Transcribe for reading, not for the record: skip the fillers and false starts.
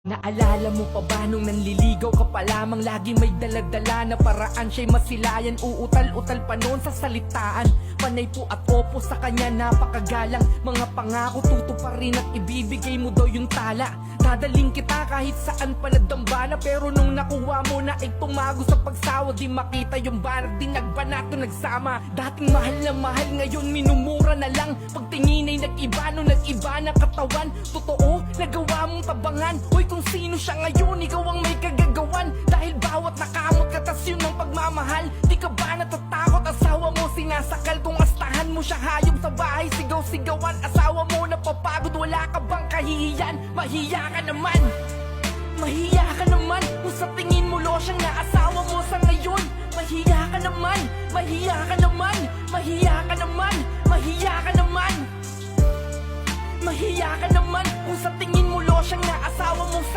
Naalala mo pa ba nung nanliligaw ka pa lamang? Lagi may daladala na paraan, siya'y masilayan. Uutal-utal pa noon sa salitaan. Panay po at opo sa kanya, napakagalang. Mga pangako tutuparin at ibibigay mo daw yung tala. Dadaling kita kahit saan pa nadambana. Pero nung nakuha mo na ay tumago sa pagsawa. Di makita yung banat, di nagbanato nagsama. Dating mahal na mahal, ngayon minumura na lang. Pagtingin ay nag-iba, nung nag-iba ng katawan. Totoo, nagawa mong tabangan. Hoy, kung sino siya ngayon, ikaw ang may kagagawan. Dahil bawat nakamot ka, tas yun ang pagmamahal. Di ka ba natatakot, asawa mo sinasakal? Kung astahan mo siya hayop sa bahay, sigaw-sigawan. Asawa mo napapagod, wala ka bang kahihiyan? Mahiya ka naman, mahiya ka naman. Kung sa tingin mo losyang na asawa mo sa ngayon. Mahiya ka naman, mahiya ka naman. Mahiya ka naman, mahiya ka naman. Mahiya ka naman kung sa tingin mo losyang na asawa mo sa